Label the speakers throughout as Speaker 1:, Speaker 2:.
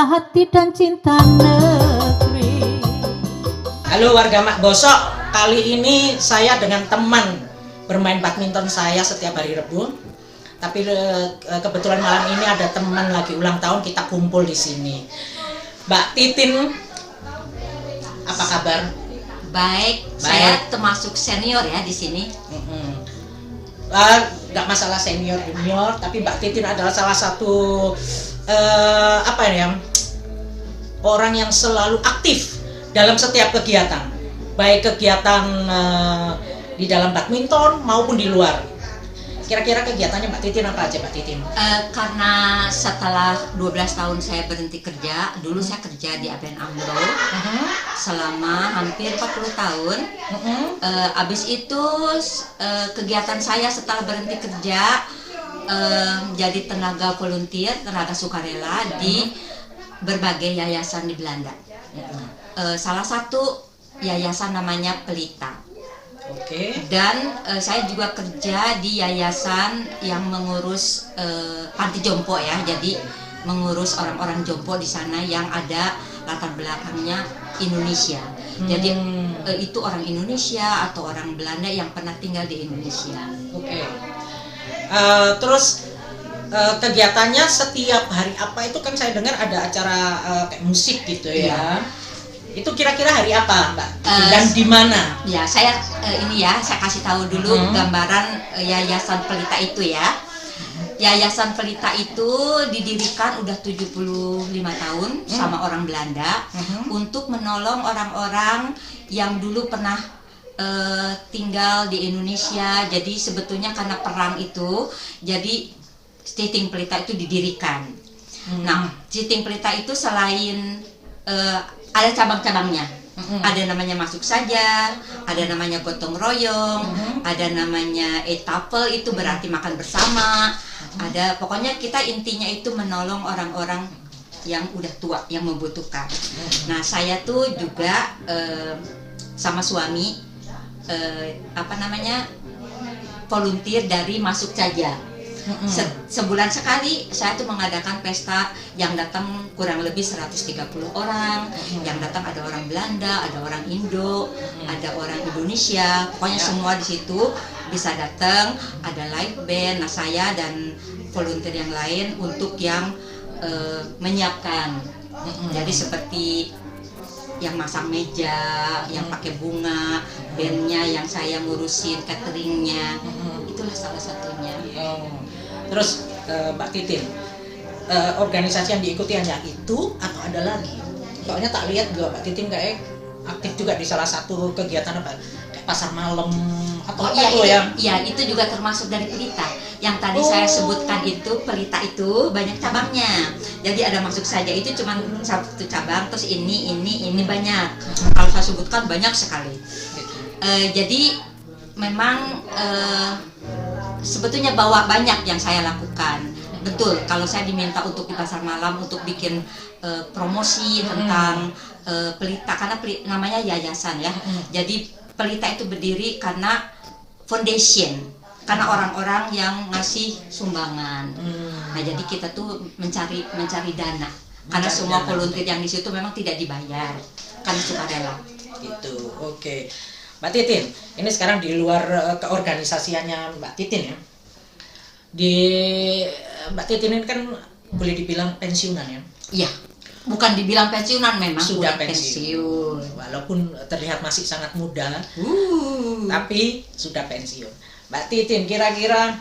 Speaker 1: cinta hati dan cinta negeri.
Speaker 2: Halo warga Mak Bosok, kali ini saya dengan teman bermain badminton saya setiap hari Rebu. Tapi kebetulan malam ini ada teman lagi ulang tahun, kita kumpul di sini. Mbak Titin, apa kabar?
Speaker 3: Baik, saya termasuk senior ya di sini.
Speaker 2: Nggak masalah senior junior, tapi Mbak Titin adalah salah satu orang yang selalu aktif dalam setiap kegiatan, baik kegiatan di dalam badminton maupun di luar. Kira-kira kegiatannya Mbak Titin apa aja, Mbak Titin?
Speaker 3: Karena setelah 12 tahun saya berhenti kerja, dulu saya kerja di ABN AMRO selama hampir 40 tahun. Abis itu kegiatan saya setelah berhenti kerja jadi tenaga volunteer, tenaga sukarela di berbagai yayasan di Belanda. Salah satu yayasan namanya Pelita. Dan saya juga kerja di yayasan yang mengurus panti jompo ya, jadi mengurus orang-orang jompo di sana yang ada latar belakangnya Indonesia. Jadi itu orang Indonesia atau orang Belanda yang pernah tinggal di Indonesia.
Speaker 2: Terus kegiatannya setiap hari apa itu kan saya dengar ada acara kayak musik gitu ya. Itu kira-kira hari apa, Mbak? Dan di mana?
Speaker 3: Ya, saya saya kasih tahu dulu gambaran Yayasan Pelita itu ya. Yayasan Pelita itu didirikan udah 75 tahun sama orang Belanda untuk menolong orang-orang yang dulu pernah tinggal di Indonesia. Jadi sebetulnya karena perang itu, jadi Stichting Pelita itu didirikan. Nah, Stichting Pelita itu selain ada cabang-cabangnya, ada namanya Masuk Saja, ada namanya Gotong Royong, ada namanya Etapel, itu berarti makan bersama, ada pokoknya kita intinya itu menolong orang-orang yang udah tua, yang membutuhkan. Nah saya tuh juga sama suami volunteer dari Masuk Saja. Sebulan sekali saya tuh mengadakan pesta yang datang kurang lebih 130 orang. Yang datang ada orang Belanda, ada orang Indo, ada orang Indonesia. Pokoknya semua di situ bisa datang. Ada live band. Nah saya dan volunteer yang lain untuk yang menyiapkan. Jadi seperti yang masang meja, yang pakai bunga, bandnya yang saya ngurusin, cateringnya, itulah salah satunya.
Speaker 2: Terus Mbak Titin, organisasi yang diikuti hanya itu atau ada lagi? Soalnya tak lihat juga Mbak Titin kayak aktif juga di salah satu kegiatan apa, kayak pasar malam atau
Speaker 3: Iya, itu juga termasuk dari Pelita. Yang tadi saya sebutkan itu, Pelita itu banyak cabangnya. Jadi ada Masuk Saja itu cuma satu cabang, terus ini banyak. Kalau saya sebutkan banyak sekali. Jadi memang sebetulnya bawa banyak yang saya lakukan. Betul, kalau saya diminta untuk di pasar malam untuk bikin promosi tentang Pelita, karena namanya yayasan ya. Jadi Pelita itu berdiri karena foundation, karena orang-orang yang ngasih sumbangan. Nah jadi kita tuh mencari dana, karena semua volunteer yang di situ memang tidak dibayar, karena sukarela.
Speaker 2: Gitu, oke. Mbak Titin, ini sekarang di luar keorganisasiannya Mbak Titin ya. Mbak Titin ini kan boleh dibilang pensiunan ya?
Speaker 3: Iya, bukan dibilang pensiunan, memang
Speaker 2: sudah
Speaker 3: pensiun.
Speaker 2: Walaupun terlihat masih sangat muda, tapi sudah pensiun. Mbak Titin, kira-kira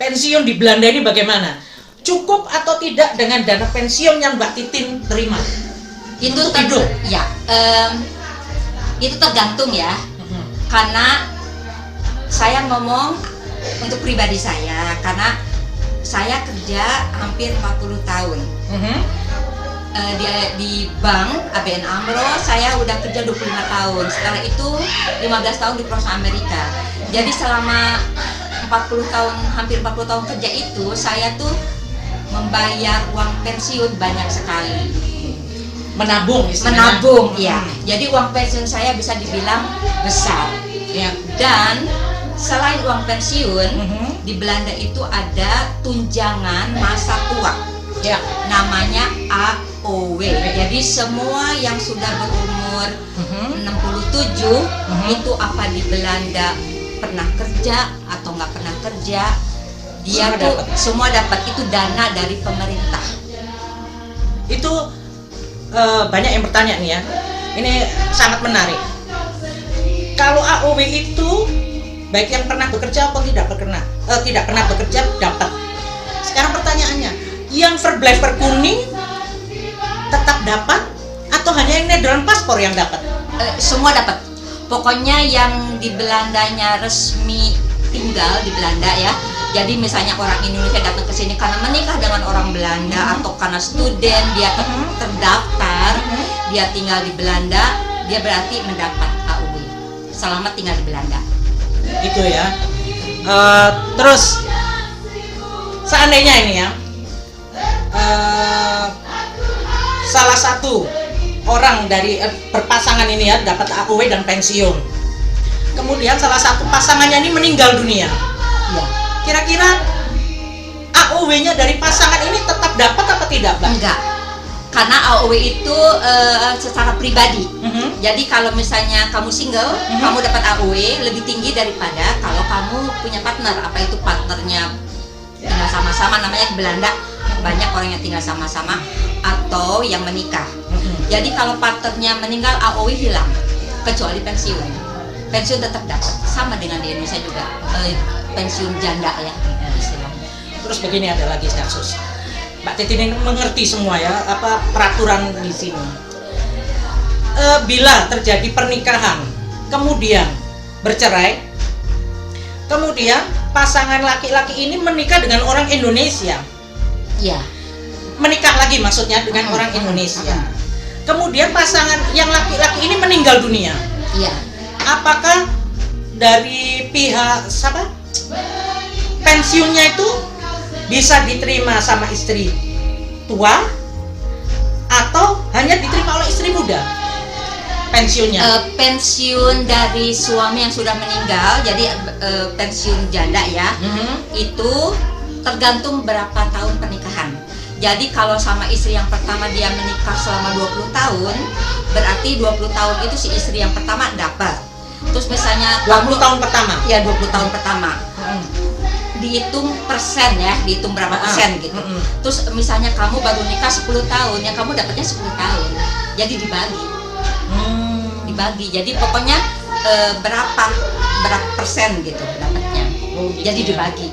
Speaker 2: pensiun di Belanda ini bagaimana? Cukup atau tidak dengan dana pensiun yang Mbak Titin terima?
Speaker 3: Itu hidup? Ya. Itu tergantung ya, karena saya ngomong untuk pribadi saya, karena saya kerja hampir 40 tahun di bank ABN AMRO. Saya udah kerja 25 tahun, setelah itu 15 tahun di perusahaan Amerika. Jadi selama 40 tahun, hampir 40 tahun kerja itu, saya tuh membayar uang pensiun banyak sekali.
Speaker 2: Menabung
Speaker 3: ya. Jadi uang pensiun saya bisa dibilang besar ya. Dan selain uang pensiun, di Belanda itu ada tunjangan masa tua ya, namanya AOW. Jadi semua yang sudah berumur 67 itu apa di Belanda pernah kerja atau nggak pernah kerja, dia
Speaker 2: Semua
Speaker 3: tuh
Speaker 2: dapat.
Speaker 3: semua dapat itu dana dari pemerintah.
Speaker 2: Itu banyak yang bertanya nih ya. Ini sangat menarik. Kalau AOW itu baik yang pernah bekerja atau tidak pernah bekerja dapat. Sekarang pertanyaannya, yang verblijver kuning tetap dapat atau hanya yang Nederland paspor yang dapat?
Speaker 3: Semua dapat. Pokoknya yang di Belandanya resmi tinggal di Belanda ya. Jadi misalnya orang Indonesia datang ke sini karena menikah dengan orang Belanda atau karena studen dia terdaftar, dia tinggal di Belanda, dia berarti mendapat AOW selama tinggal di Belanda.
Speaker 2: Gitu ya. Terus seandainya ini ya, salah satu orang dari berpasangan ini ya dapat AOW dan pensiun, kemudian salah satu pasangannya ini meninggal dunia,
Speaker 3: Ya.
Speaker 2: kira-kira AOW-nya dari pasangan ini tetap dapat apa tidak, Mbak?
Speaker 3: Enggak. Karena AOW itu secara pribadi. Jadi kalau misalnya kamu single, kamu dapat AOW lebih tinggi daripada kalau kamu punya partner. Apa itu partnernya tinggal sama-sama, namanya di Belanda banyak orang yang tinggal sama-sama atau yang menikah. Jadi kalau partnernya meninggal, AOW hilang kecuali pensiun. Pensiun tetap dapat, sama dengan di Indonesia juga pensiun janda ya istilahnya.
Speaker 2: Terus begini, ada lagi kasus. Mbak Titin ini mengerti semua ya, apa peraturan di sini. Bila terjadi pernikahan, kemudian bercerai, kemudian pasangan laki-laki ini menikah dengan orang Indonesia,
Speaker 3: Iya.
Speaker 2: menikah lagi maksudnya dengan orang Indonesia. Kemudian pasangan yang laki-laki ini meninggal dunia.
Speaker 3: Iya.
Speaker 2: Apakah dari pihak siapa? Pensiunnya itu bisa diterima sama istri tua atau hanya diterima oleh istri muda? Pensiunnya.
Speaker 3: Pensiun dari suami yang sudah meninggal, jadi pensiun janda ya, itu tergantung berapa tahun pernikahan. Jadi kalau sama istri yang pertama dia menikah selama 20 tahun, berarti 20 tahun itu si istri yang pertama dapat. Terus misalnya
Speaker 2: 20 tahun pertama.
Speaker 3: Ya 20 tahun pertama. Dihitung persen ya, dihitung berapa persen gitu. Terus misalnya kamu baru nikah 10 tahun, ya kamu dapatnya 10 tahun. Jadi dibagi. Dibagi. Jadi pokoknya berapa persen gitu dapatnya. Jadi dibagi.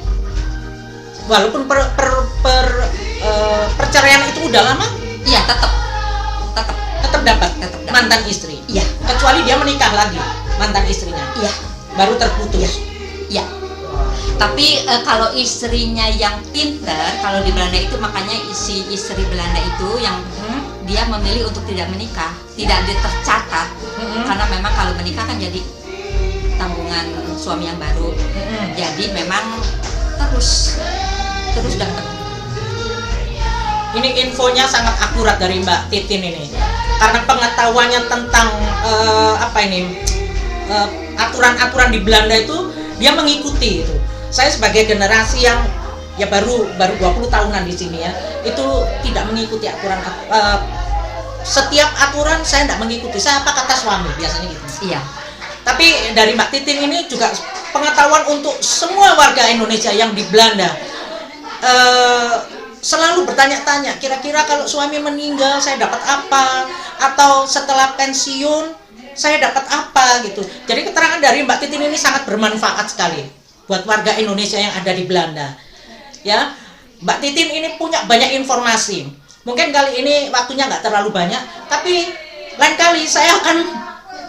Speaker 2: Walaupun perceraian itu udah lama,
Speaker 3: Iya, tetap
Speaker 2: dapat
Speaker 3: Tetap dapat.
Speaker 2: mantan istri.
Speaker 3: Iya.
Speaker 2: Kecuali dia menikah lagi mantan istrinya,
Speaker 3: Iya.
Speaker 2: baru terputus.
Speaker 3: Iya. Tapi kalau istrinya yang pinter, kalau di Belanda itu makanya si istri Belanda itu yang dia memilih untuk tidak menikah, tidak tercatat, karena memang kalau menikah kan jadi tanggungan suami yang baru. Jadi memang terus dapat.
Speaker 2: Ini infonya sangat akurat dari Mbak Titin ini, karena pengetahuannya tentang aturan-aturan di Belanda itu dia mengikuti itu. Saya sebagai generasi yang ya baru 20 tahunan di sini ya, itu tidak mengikuti aturan. Setiap aturan saya tidak mengikuti. Saya apa kata suami biasanya gitu.
Speaker 3: Iya.
Speaker 2: Tapi dari Mbak Titin ini juga pengetahuan untuk semua warga Indonesia yang di Belanda. Selalu bertanya-tanya, kira-kira kalau suami meninggal saya dapat apa, atau setelah pensiun saya dapat apa gitu. Jadi keterangan dari Mbak Titin ini sangat bermanfaat sekali buat warga Indonesia yang ada di Belanda. Ya, Mbak Titin ini punya banyak informasi. Mungkin kali ini waktunya nggak terlalu banyak, tapi lain kali saya akan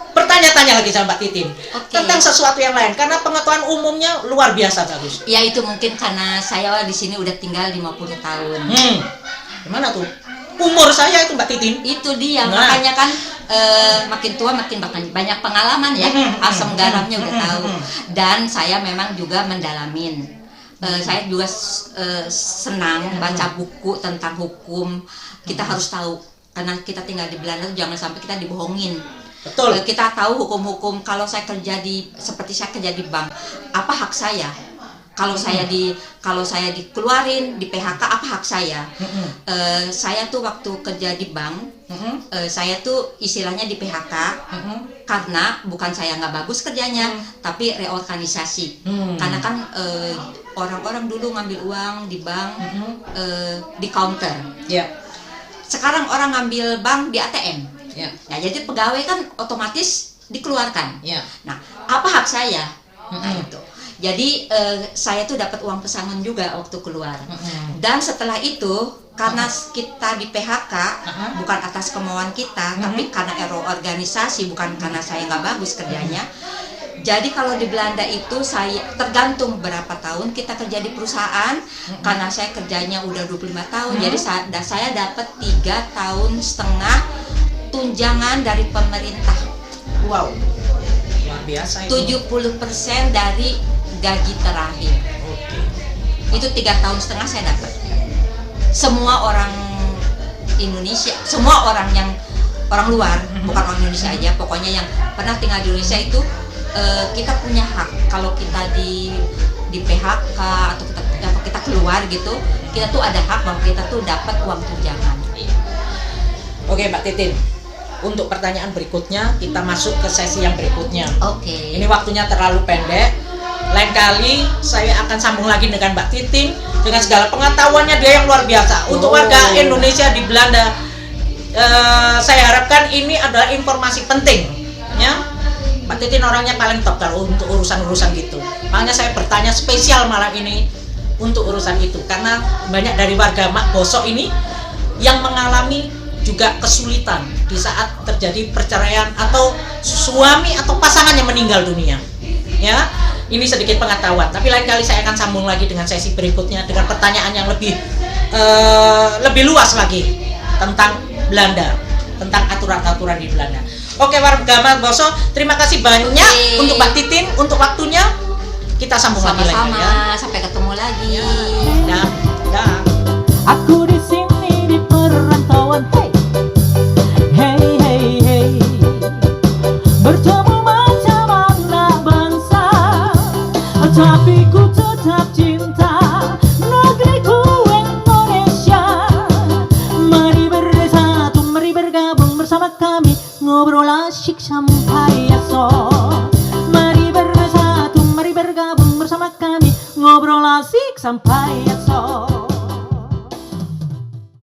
Speaker 2: bertanya-tanya lagi sama Mbak Titin tentang sesuatu yang lain, karena pengetahuan umumnya luar biasa bagus.
Speaker 3: Ya itu mungkin karena saya di sini udah tinggal 50 tahun.
Speaker 2: Gimana tuh? Umur saya itu Mbak Titin.
Speaker 3: Itu dia, makanya kan makin tua makin banyak pengalaman ya, asam garamnya udah tahu. Dan saya memang juga mendalamin. Saya juga senang baca buku tentang hukum. Kita harus tahu, karena kita tinggal di Belanda jangan sampai kita dibohongin.
Speaker 2: Betul.
Speaker 3: Kita tahu hukum-hukum. Kalau saya seperti saya kerja di bank, apa hak saya? Kalau saya dikeluarin, di PHK, apa hak saya? Saya tuh waktu kerja di bank, saya tuh istilahnya di PHK karena bukan saya nggak bagus kerjanya, tapi reorganisasi. Karena kan orang-orang dulu ngambil uang di bank di counter. Sekarang orang ngambil bank di ATM. Nah, jadi pegawai kan otomatis dikeluarkan. Nah, apa hak saya? Nah, itu. Jadi saya tuh dapat uang pesangon juga waktu keluar. Dan setelah itu karena kita di PHK bukan atas kemauan kita, tapi karena error organisasi, bukan karena saya nggak bagus kerjanya. Jadi kalau di Belanda itu saya tergantung berapa tahun kita kerja di perusahaan. Karena saya kerjanya udah 25 tahun, jadi saya dapat 3,5 tahun tunjangan dari pemerintah.
Speaker 2: Wow, luar biasa itu.
Speaker 3: 70% dari gaji terakhir. Itu 3,5 tahun saya dapat. Semua orang Indonesia, semua orang luar, bukan orang Indonesia aja, pokoknya yang pernah tinggal di Indonesia itu kita punya hak. Kalau kita di PHK atau kita keluar gitu, kita tuh ada hak bahwa kita tuh dapat uang tunjangan.
Speaker 2: Oke, Mbak Titin. Untuk pertanyaan berikutnya, kita masuk ke sesi yang berikutnya.
Speaker 3: Oke.
Speaker 2: Ini waktunya terlalu pendek. Lain kali saya akan sambung lagi dengan Mbak Titin dengan segala pengetahuannya dia yang luar biasa. Untuk warga Indonesia di Belanda, saya harapkan ini adalah informasi penting, ya. Mbak Titin orangnya paling top kalau untuk urusan-urusan gitu. Makanya saya bertanya spesial malam ini untuk urusan itu, karena banyak dari warga Mak Bosok ini yang mengalami juga kesulitan di saat terjadi perceraian atau suami atau pasangan yang meninggal dunia, ya. Ini sedikit pengetahuan, tapi lain kali saya akan sambung lagi dengan sesi berikutnya dengan pertanyaan yang lebih luas lagi tentang Belanda, tentang aturan-aturan di Belanda. Oke, warga Mak Bosok, terima kasih banyak untuk Mbak Titin untuk waktunya. Kita sambung lagi ya.
Speaker 3: Sampai ketemu lagi.
Speaker 2: Dah.
Speaker 1: Aku di sini di perantauan, hey, bertemu macam anak bangsa, tapi ku tetap cinta negeriku Indonesia. Mari bersatu, mari bergabung bersama kami, ngobrol asyik sampai esok. Mari bersatu, mari bergabung bersama kami, ngobrol asik sampai esok.